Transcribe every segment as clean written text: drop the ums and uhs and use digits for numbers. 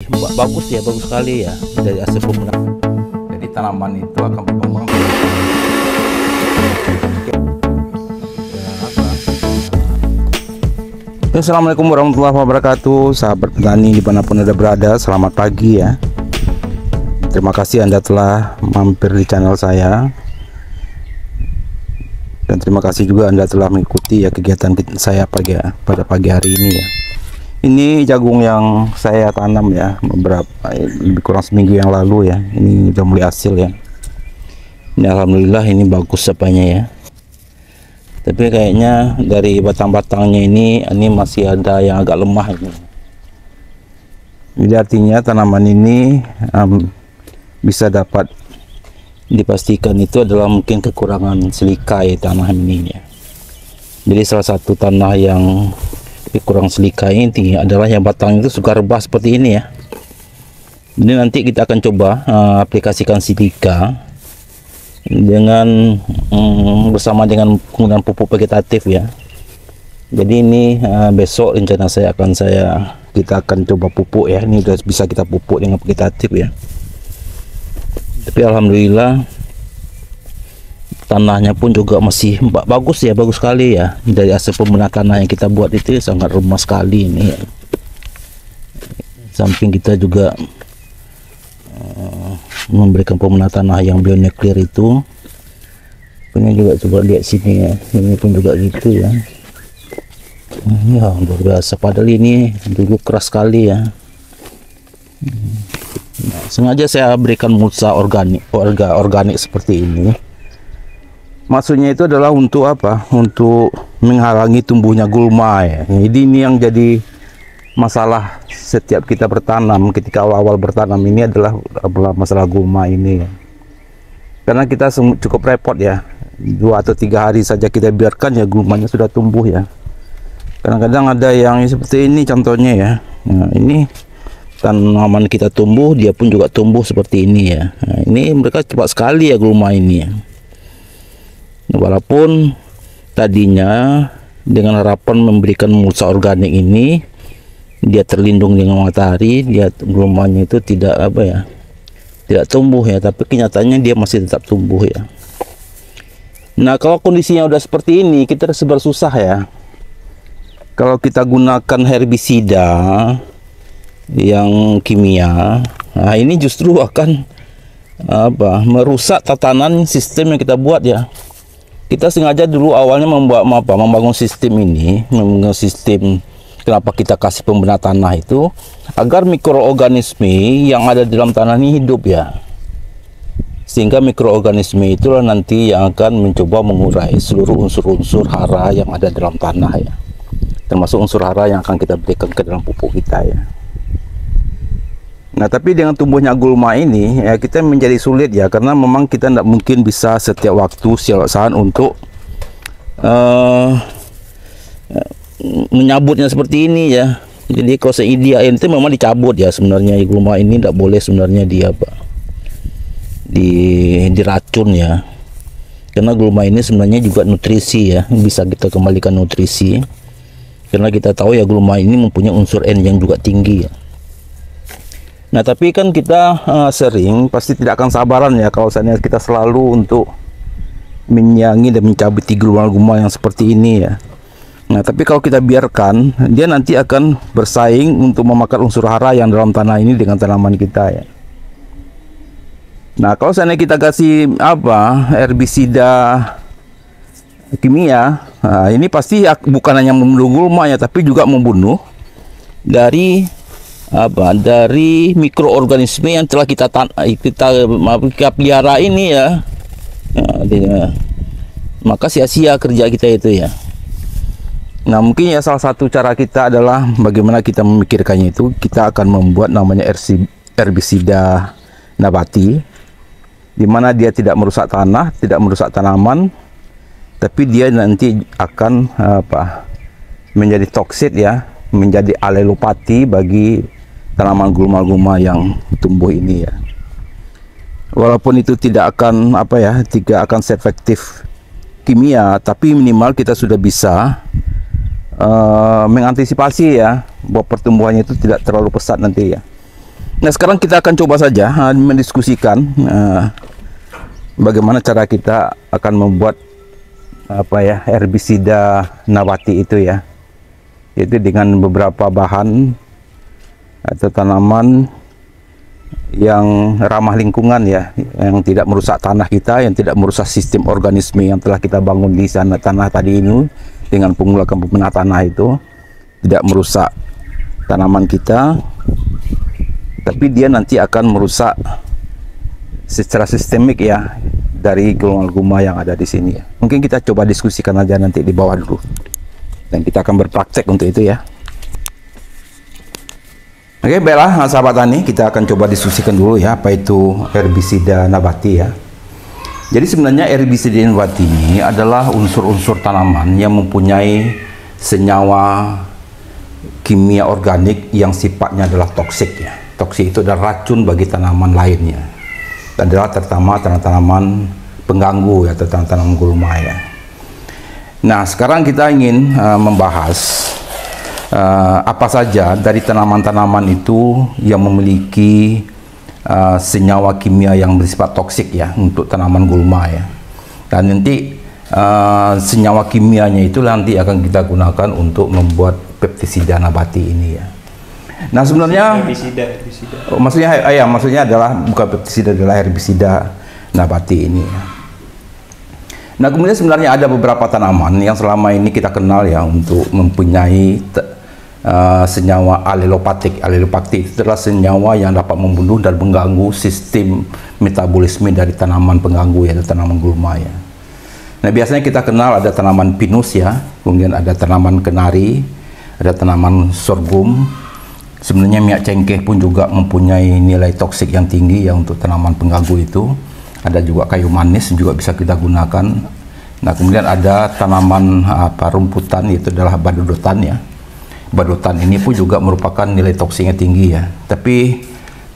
bagus ya, bagus sekali ya dari hasil penggunaan. Jadi tanaman itu akan berkembang. Assalamualaikum warahmatullahi wabarakatuh, sahabat petani dimanapun Anda berada, selamat pagi ya. Terima kasih Anda telah mampir di channel saya, dan terima kasih juga Anda telah mengikuti ya kegiatan saya pada pagi hari ini ya. Ini jagung yang saya tanam ya lebih kurang seminggu yang lalu ya. Ini udah mulai hasil ya. Ini alhamdulillah ini bagus apanya ya. Tapi kayaknya dari batang-batangnya ini masih ada yang agak lemah ini. Jadi artinya tanaman ini bisa dapat dipastikan itu adalah mungkin kekurangan silika ya tanah ini ya. Jadi salah satu tanah yang kurang silika ini adalah yang batang itu suka rebah seperti ini ya. Jadi nanti kita akan coba aplikasikan silika dengan bersama dengan penggunaan pupuk vegetatif ya. Jadi ini besok rencana kita akan coba pupuk ya. Ini sudah bisa kita pupuk dengan vegetatif ya. Tapi alhamdulillah tanahnya pun juga masih bagus ya, bagus sekali ya. Dari hasil pembenahan tanah yang kita buat itu sangat remah sekali ini ya. Samping kita juga memberikan pembenahan tanah yang bionuklir itu. Ini juga coba lihat sini ya, ini pun juga gitu ya. Ya luar biasa, padahal ini dulu keras sekali ya. Nah, sengaja saya berikan mulsa organik seperti ini. Maksudnya itu adalah untuk apa? Untuk menghalangi tumbuhnya gulma ya. Jadi ini yang jadi masalah setiap kita bertanam, ketika awal-awal bertanam ini adalah masalah gulma ini ya. Karena kita cukup repot ya, 2 atau 3 hari saja kita biarkan ya gulmanya sudah tumbuh ya. Kadang-kadang ada yang seperti ini contohnya ya. Nah, ini tanaman kita tumbuh, dia pun juga tumbuh seperti ini ya. Nah, ini mereka cepat sekali ya gulma ini ya. Walaupun tadinya dengan harapan memberikan mulsa organik ini dia terlindung dengan matahari, dia gulmanya itu tidak tumbuh ya, tapi kenyataannya dia masih tetap tumbuh ya. Nah, kalau kondisinya udah seperti ini, kita serba susah ya. Kalau kita gunakan herbisida yang kimia, nah ini justru akan merusak tatanan sistem yang kita buat ya. Kita sengaja dulu awalnya membangun sistem ini, membangun sistem. Kenapa kita kasih pembenahan tanah itu? Agar mikroorganisme yang ada di dalam tanah ini hidup ya. Sehingga mikroorganisme itulah nanti yang akan mencoba mengurai seluruh unsur-unsur hara yang ada dalam tanah ya. Termasuk unsur hara yang akan kita berikan ke dalam pupuk kita ya. Nah, tapi dengan tumbuhnya gulma ini ya kita menjadi sulit ya, karena memang kita tidak mungkin bisa setiap waktu setiap saat untuk menyabutnya seperti ini ya. Jadi kalau seideal itu memang dicabut ya sebenarnya. Gulma ini tidak boleh sebenarnya diracun ya, karena gulma ini sebenarnya juga nutrisi ya, bisa kita kembalikan nutrisi, karena kita tahu ya gulma ini mempunyai unsur N yang juga tinggi ya. Nah, tapi kan kita sering pasti tidak akan sabaran ya kalau misalnya kita selalu untuk menyiangi dan mencabuti gulma-gulma yang seperti ini ya. Nah, tapi kalau kita biarkan, dia nanti akan bersaing untuk memakan unsur hara yang dalam tanah ini dengan tanaman kita ya. Nah, kalau seandainya kita kasih herbisida kimia, nah, ini pasti bukan hanya membunuh gulma ya, tapi juga membunuh dari mikroorganisme yang telah kita pelihara ini ya. Maka sia-sia kerja kita itu ya. Nah, mungkin ya salah satu cara kita adalah bagaimana kita memikirkannya itu, kita akan membuat namanya herbisida nabati, di mana dia tidak merusak tanah, tidak merusak tanaman, tapi dia nanti akan menjadi toksit ya, menjadi alelopati bagi tanaman gulma-gulma yang tumbuh ini ya. Walaupun itu tidak akan tidak akan seefektif kimia, tapi minimal kita sudah bisa mengantisipasi ya bahwa pertumbuhannya itu tidak terlalu pesat nanti ya. Nah, sekarang kita akan coba saja mendiskusikan bagaimana cara kita akan membuat herbisida nabati itu ya, yaitu dengan beberapa bahan atau tanaman yang ramah lingkungan ya, yang tidak merusak tanah kita, yang tidak merusak sistem organisme yang telah kita bangun di sana tanah tadi ini dengan pengulangan pemenahan tanah itu, tidak merusak tanaman kita, tapi dia nanti akan merusak secara sistemik ya dari gulma-gulma yang ada di sini ya. Mungkin kita coba diskusikan aja nanti di bawah dulu, dan kita akan berpraktek untuk itu ya. Oke, baiklah sahabat tani, kita akan coba diskusikan dulu ya apa itu herbisida nabati ya. Jadi sebenarnya herbisida nabati ini adalah unsur-unsur tanaman yang mempunyai senyawa kimia organik yang sifatnya adalah toksik ya. Toksik itu adalah racun bagi tanaman lainnya. Dan adalah terutama tanaman pengganggu ya, atau tanaman gulma ya. Nah, sekarang kita ingin membahas apa saja dari tanaman-tanaman itu yang memiliki senyawa kimia yang bersifat toksik ya untuk tanaman gulma ya. Dan nanti senyawa kimianya itu nanti akan kita gunakan untuk membuat pestisida nabati ini ya. Nah, sebenarnya herbisida. Oh, maksudnya adalah bukan pestisida, adalah herbisida nabati ini ya. Nah, kemudian sebenarnya ada beberapa tanaman yang selama ini kita kenal ya untuk mempunyai senyawa alelopatik. Alelopatik itu adalah senyawa yang dapat membunuh dan mengganggu sistem metabolisme dari tanaman pengganggu ya, tanaman gulma ya. Nah, biasanya kita kenal ada tanaman pinus ya, kemudian ada tanaman kenari, ada tanaman sorghum. Sebenarnya minyak cengkeh pun juga mempunyai nilai toksik yang tinggi ya untuk tanaman pengganggu itu. Ada juga kayu manis juga bisa kita gunakan. Nah, kemudian ada tanaman rumputan, itu adalah badodotan ya. Badotan ini pun juga merupakan nilai toksiknya tinggi ya. Tapi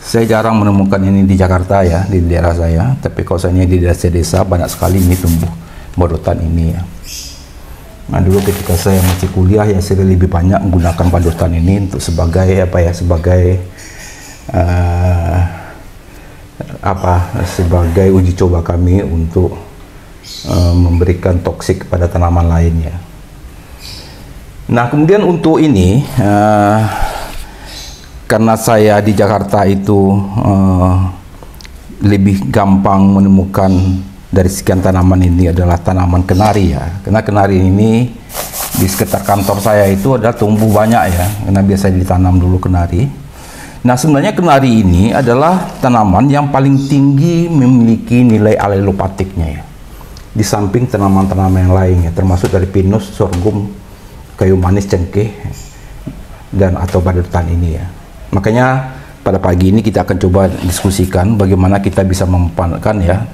saya jarang menemukan ini di Jakarta ya, di daerah saya. Tapi kalau saya di desa-desa banyak sekali ini tumbuh badotan ini ya. Nah, dulu ketika saya masih kuliah ya, saya lebih banyak menggunakan badotan ini untuk sebagai sebagai uji coba kami untuk memberikan toksik kepada tanaman lainnya. Nah, kemudian untuk ini karena saya di Jakarta itu lebih gampang menemukan dari sekian tanaman ini adalah tanaman kenari ya. Karena kenari ini di sekitar kantor saya itu ada tumbuh banyak ya, karena biasa ditanam dulu kenari. Nah, sebenarnya kenari ini adalah tanaman yang paling tinggi memiliki nilai alelopatiknya ya, di samping tanaman-tanaman yang lainnya, termasuk dari pinus, sorghum, kayu manis, cengkeh, dan atau badotan ini ya. Makanya pada pagi ini kita akan coba diskusikan bagaimana kita bisa memanfaatkan ya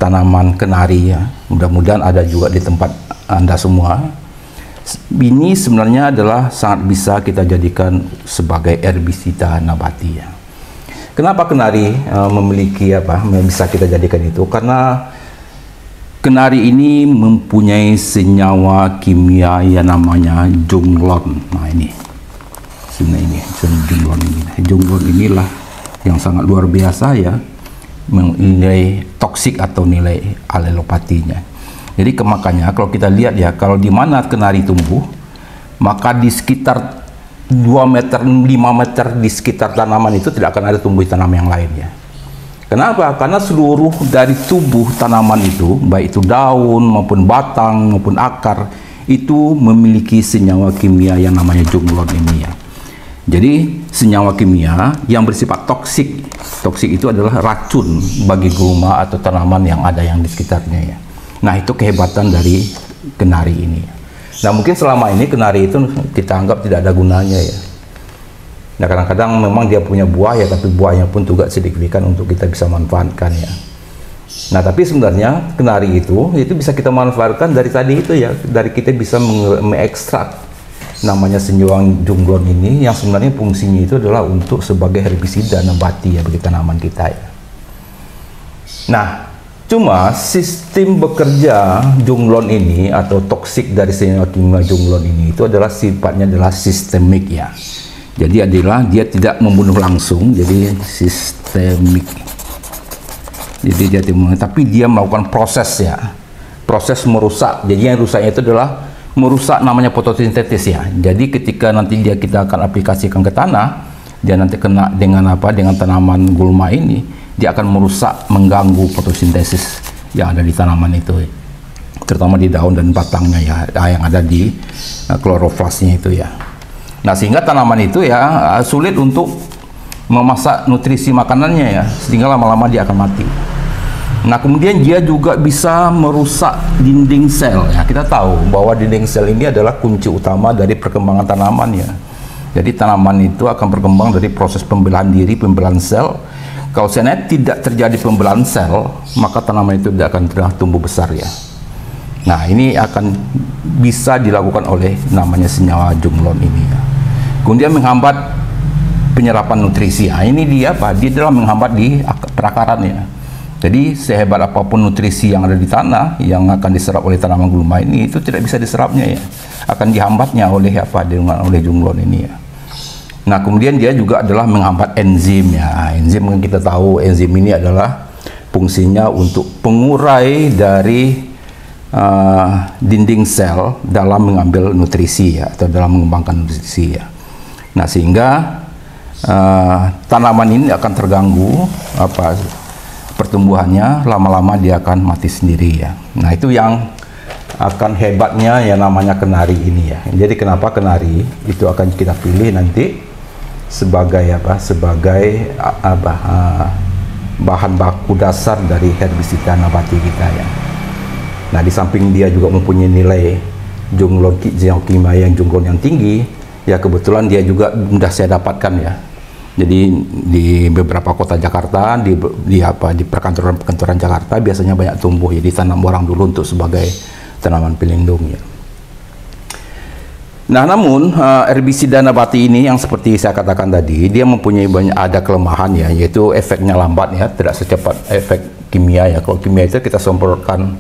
tanaman kenari ya. Mudah-mudahan ada juga di tempat Anda semua. Ini sebenarnya adalah sangat bisa kita jadikan sebagai herbisida nabati ya. Kenapa kenari memiliki bisa kita jadikan itu? Karena kenari ini mempunyai senyawa kimia yang namanya jonglon. Nah, ini sebenarnya jonglon ini. Jonglon inilah yang sangat luar biasa ya, nilai toksik atau nilai alelopatinya. Jadi makanya kalau kita lihat ya, kalau di mana kenari tumbuh, maka di sekitar 2 meter, 5 meter di sekitar tanaman itu tidak akan ada tumbuh tanam yang lain ya. Kenapa? Karena seluruh dari tubuh tanaman itu, baik itu daun maupun batang maupun akar, itu memiliki senyawa kimia yang namanya jonglon ini ya. Jadi senyawa kimia yang bersifat toksik. Toksik itu adalah racun bagi gulma atau tanaman yang ada yang di sekitarnya ya. Nah, itu kehebatan dari kenari ini. Nah, mungkin selama ini kenari itu kita anggap tidak ada gunanya ya. Nah, kadang-kadang memang dia punya buah ya, tapi buahnya pun juga signifikan untuk kita bisa manfaatkan ya. Nah, tapi sebenarnya kenari itu bisa kita manfaatkan dari tadi itu ya, dari kita bisa mengekstrak namanya senyawa jonglon ini yang sebenarnya fungsinya itu adalah untuk sebagai herbisida nabati ya bagi tanaman kita ya. Nah, cuma sistem bekerja jonglon ini atau toksik dari senyawa kimia jonglon ini itu adalah sifatnya adalah sistemik ya. Jadi adalah dia tidak membunuh langsung, jadi sistemik. Jadi dia tidak membunuh, tapi dia melakukan proses ya, proses merusak. Jadi yang rusaknya itu adalah merusak namanya fotosintesis ya. Jadi ketika nanti kita akan aplikasikan ke tanah, dia nanti kena dengan apa? Dengan tanaman gulma ini, dia akan merusak, mengganggu fotosintesis yang ada di tanaman itu, terutama di daun dan batangnya ya, yang ada di kloroflasnya itu ya. Nah, sehingga tanaman itu ya sulit untuk memasak nutrisi makanannya ya, sehingga lama-lama dia akan mati. Nah, kemudian dia juga bisa merusak dinding sel ya. Kita tahu bahwa dinding sel ini adalah kunci utama dari perkembangan tanaman ya. Jadi tanaman itu akan berkembang dari proses pembelahan diri, pembelahan sel. Kalau seandainya tidak terjadi pembelahan sel, maka tanaman itu tidak akan tumbuh besar ya. Nah, ini akan bisa dilakukan oleh namanya senyawa Junglon ini ya. Kemudian menghambat penyerapan nutrisi. Nah, ini dia apa? Dia adalah menghambat di perakaran ya. Jadi sehebat apapun nutrisi yang ada di tanah yang akan diserap oleh tanaman gulma ini, itu tidak bisa diserapnya ya. Akan dihambatnya oleh apa? Oleh Junglon ini ya. Nah, kemudian dia juga adalah menghambat enzim ya. Enzim yang kita tahu, enzim ini adalah fungsinya untuk pengurai dari dinding sel dalam mengambil nutrisi ya, atau dalam mengembangkan nutrisi ya. Nah, sehingga tanaman ini akan terganggu pertumbuhannya, lama-lama dia akan mati sendiri ya. Nah, itu yang akan hebatnya ya namanya kenari ini ya. Jadi kenapa kenari itu akan kita pilih nanti sebagai sebagai bahan baku dasar dari herbisida nabati kita ya. Nah, di samping dia juga mempunyai nilai Junglon kimia yang tinggi ya, kebetulan dia juga mudah saya dapatkan ya. Jadi di beberapa kota Jakarta, di perkantoran Jakarta biasanya banyak tumbuh, jadi tanam orang dulu untuk sebagai tanaman pelindung ya. Nah, namun herbisida nabati ini yang seperti saya katakan tadi, dia mempunyai ada kelemahan ya, yaitu efeknya lambat ya, tidak secepat efek kimia ya. Kalau kimia itu kita semprotkan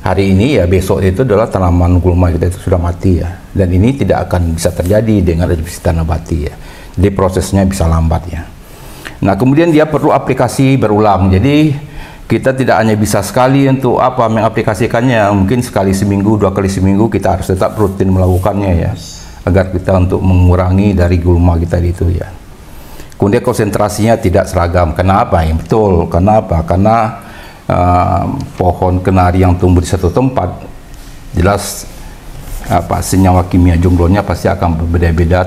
hari ini ya, besok itu adalah tanaman gulma kita itu sudah mati ya, dan ini tidak akan bisa terjadi dengan herbisida nabati ya. Jadi prosesnya bisa lambat ya. Nah, kemudian dia perlu aplikasi berulang. Jadi kita tidak hanya bisa sekali untuk mengaplikasikannya, mungkin sekali seminggu, 2 kali seminggu kita harus tetap rutin melakukannya ya, agar kita untuk mengurangi dari gulma kita itu ya. Kemudian konsentrasinya tidak seragam. Kenapa? Ya, betul. Kenapa? Karena pohon kenari yang tumbuh di satu tempat jelas senyawa kimia Junglonnya pasti akan berbeda-beda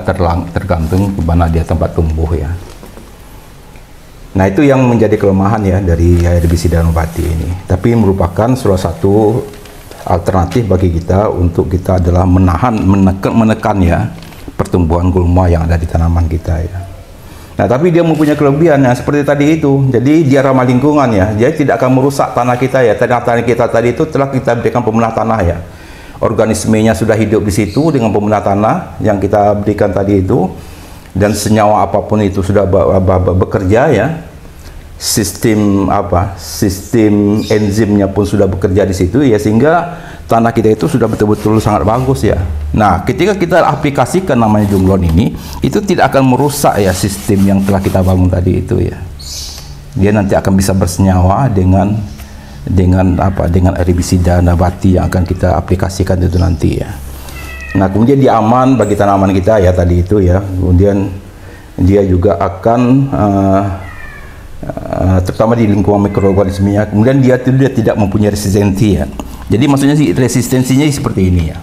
tergantung ke mana dia tempat tumbuh ya. Nah, itu yang menjadi kelemahan ya dari herbisida nabati ini. Tapi merupakan salah satu alternatif bagi kita untuk kita adalah menekan ya pertumbuhan gulma yang ada di tanaman kita ya. Nah, tapi dia mempunyai kelebihan ya seperti tadi itu. Jadi dia ramah lingkungan ya. Dia tidak akan merusak tanah kita ya. Tanah kita tadi itu telah kita berikan pemelah tanah ya. Organismenya sudah hidup di situ dengan pemelah tanah yang kita berikan tadi itu, dan senyawa apapun itu sudah bekerja ya. Sistem enzimnya pun sudah bekerja di situ ya, sehingga tanah kita itu sudah betul-betul sangat bagus ya. Nah, ketika kita aplikasikan namanya Junglon ini, itu tidak akan merusak ya sistem yang telah kita bangun tadi itu ya. Dia nanti akan bisa bersenyawa dengan herbisida nabati yang akan kita aplikasikan itu nanti ya. Nah, kemudian dia aman bagi tanaman kita ya tadi itu ya. Kemudian dia juga akan terutama di lingkungan mikroorganismenya. Kemudian dia tidak mempunyai resistensi ya. Jadi maksudnya resistensinya seperti ini ya.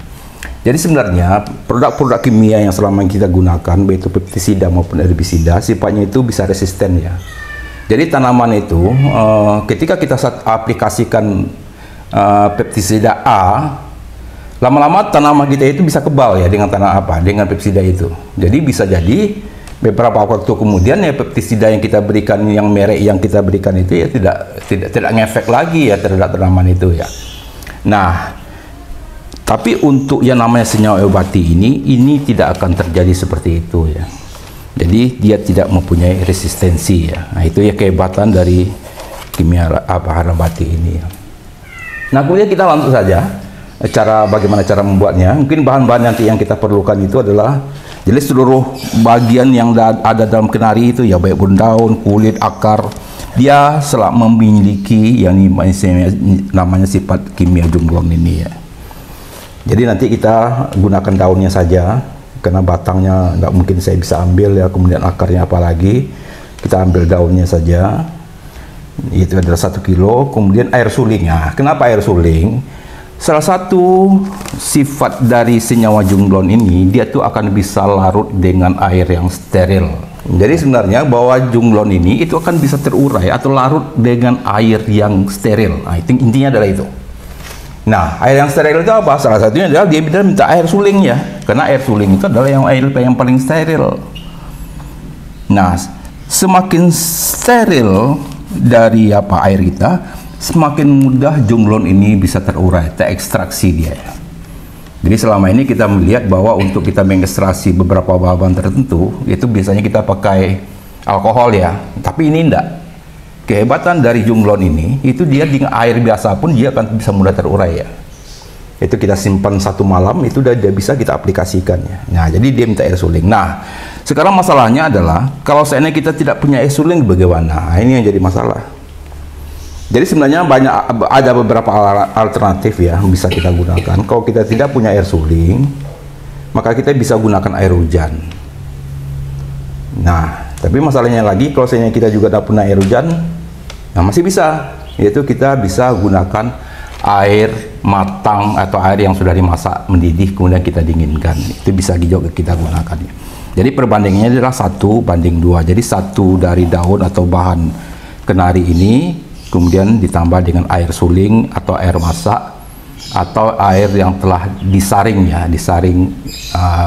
Jadi sebenarnya produk-produk kimia yang selama kita gunakan, baik itu pestisida maupun herbisida, sifatnya itu bisa resisten ya. Jadi tanaman itu ketika kita aplikasikan pestisida A, lama-lama tanaman kita itu bisa kebal ya dengan dengan pestisida itu. Jadi bisa jadi beberapa waktu kemudian ya pestisida yang kita berikan, yang merek yang kita berikan itu ya tidak ngefek lagi ya terhadap tanaman itu ya. Nah, tapi untuk yang namanya senyawa nabati ini tidak akan terjadi seperti itu ya. Jadi dia tidak mempunyai resistensi ya. Nah, itu ya kehebatan dari kimia nabati ini ya. Nah, kemudian kita langsung saja bagaimana cara membuatnya. Mungkin bahan-bahan nanti yang kita perlukan itu adalah Jadi seluruh bagian yang ada dalam kenari itu ya, baik pun daun, kulit, akar, dia memiliki yang namanya sifat kimia jonglon ini ya. Jadi nanti kita gunakan daunnya saja, karena batangnya nggak mungkin saya bisa ambil ya, kemudian akarnya apalagi, kita ambil daunnya saja. Itu adalah 1 kilo. Kemudian air sulingnya. Kenapa air suling? Salah satu sifat dari senyawa jonglon ini, dia tuh akan bisa larut dengan air yang steril. Jadi sebenarnya bahwa jonglon ini itu akan bisa terurai atau larut dengan air yang steril. Nah, intinya adalah itu. Nah, air yang steril itu apa? Salah satunya adalah dia minta air suling ya, karena air suling itu adalah air yang paling steril. Nah, semakin steril dari air kita, semakin mudah jonglon ini bisa terurai, terekstraksi dia. Jadi selama ini kita melihat bahwa untuk kita mengekstraksi beberapa bahan tertentu, itu biasanya kita pakai alkohol ya, tapi ini enggak. Kehebatan dari jonglon ini, itu dia dengan air biasa pun dia akan bisa mudah terurai ya. Itu kita simpan 1 malam, itu udah bisa kita aplikasikan ya. Nah, jadi dia minta air suling. Nah, sekarang masalahnya adalah, kalau seandainya kita tidak punya air suling bagaimana? Nah, ini yang jadi masalah. Jadi sebenarnya ada beberapa alternatif ya bisa kita gunakan. Kalau kita tidak punya air suling, maka kita bisa gunakan air hujan. Nah, tapi masalahnya lagi, kalau seandainya kita juga tidak punya air hujan, nah masih bisa, yaitu kita bisa gunakan air matang atau air yang sudah dimasak mendidih kemudian kita dinginkan. Itu bisa juga kita gunakan. Jadi perbandingannya adalah 1:2. Jadi 1 dari daun atau bahan kenari ini, kemudian ditambah dengan air suling atau air masak atau air yang telah disaring ya, disaring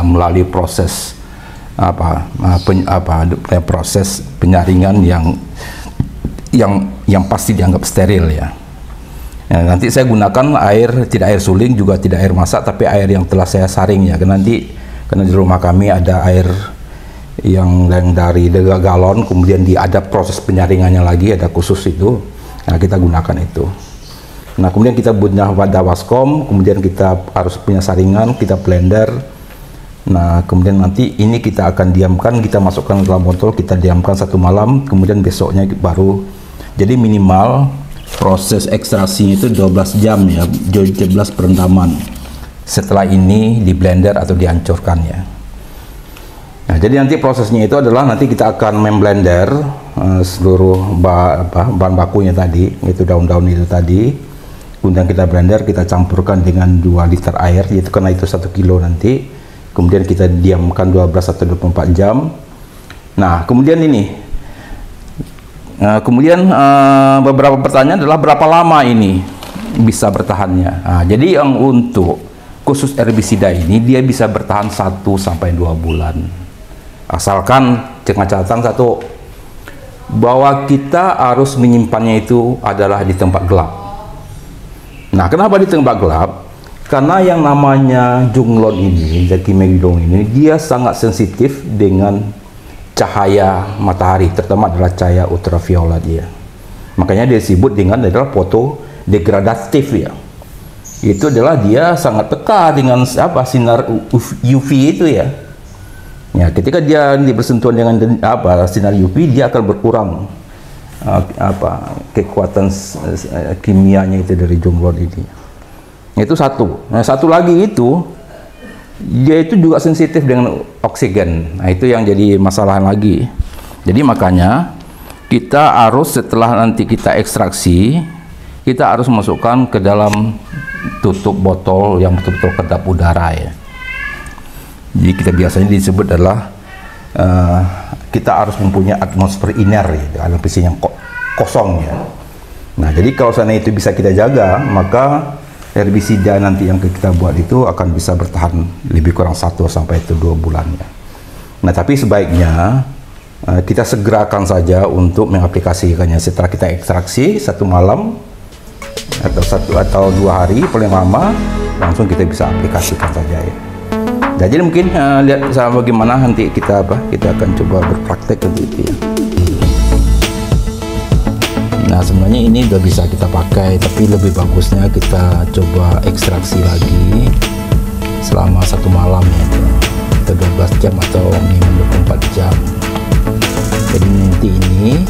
melalui proses proses penyaringan yang pasti dianggap steril ya. Nah, nanti saya gunakan air, tidak air suling juga tidak air masak, tapi air yang telah saya saring ya. Karena di rumah kami ada air yang dari galon, kemudian ada proses penyaringannya lagi, ada khusus itu. Nah, kita gunakan itu. Nah, kemudian kita punya wadah waskom, kemudian kita harus punya saringan, kita blender. Nah, kemudian nanti ini kita akan diamkan, kita masukkan ke dalam botol, kita diamkan 1 malam, kemudian besoknya baru. Jadi minimal proses ekstraksi itu 12 jam ya, 12 perendaman. Setelah ini di blender atau dihancurkan ya. Nah, jadi nanti prosesnya itu adalah nanti kita akan memblender seluruh bahan bakunya tadi, itu daun-daun itu tadi. Kemudian kita blender, kita campurkan dengan 2 liter air, yaitu karena itu 1 kilo nanti. Kemudian kita diamkan 12 atau 24 jam. Nah, kemudian ini. Beberapa pertanyaan adalah berapa lama ini bisa bertahannya. Nah, jadi yang untuk khusus herbisida ini dia bisa bertahan 1 sampai 2 bulan. Asalkan dengan catatan satu, bahwa kita harus menyimpannya itu adalah di tempat gelap. Nah, kenapa di tempat gelap? Karena yang namanya jonglon ini, Zakimegilong ini, dia sangat sensitif dengan cahaya matahari, terutama adalah cahaya ultraviolet dia. Makanya dia disebut dengan adalah fotodegradatif ya. Itu adalah dia sangat peka dengan sinar UV itu ya. Ya, ketika dia bersentuhan dengan sinar UV, dia akan berkurang kekuatan kimianya itu dari jonglon ini. Itu satu. Nah, satu lagi itu dia itu juga sensitif dengan oksigen. Nah, itu yang jadi masalah lagi. Jadi makanya kita harus setelah nanti kita ekstraksi, kita harus masukkan ke dalam tutup botol yang betul-betul kedap udara ya. Jadi kita biasanya disebut adalah kita harus mempunyai atmosfer iner ya, atmosfer yang kosong ya. Nah, jadi kalau sana itu bisa kita jaga, maka herbisida nanti yang kita buat itu akan bisa bertahan lebih kurang 1 sampai 2 bulan ya. Nah, tapi sebaiknya kita segerakan saja untuk mengaplikasikannya. Setelah kita ekstraksi 1 malam atau 2 hari paling lama, langsung kita bisa aplikasikan saja ya. Nah, jadi mungkin lihat sama bagaimana nanti kita akan coba berpraktek nanti ya. Nah, sebenarnya ini udah bisa kita pakai, tapi lebih bagusnya kita coba ekstraksi lagi selama 1 malam ya. atau 12 jam atau minimum 24 jam. Jadi nanti ini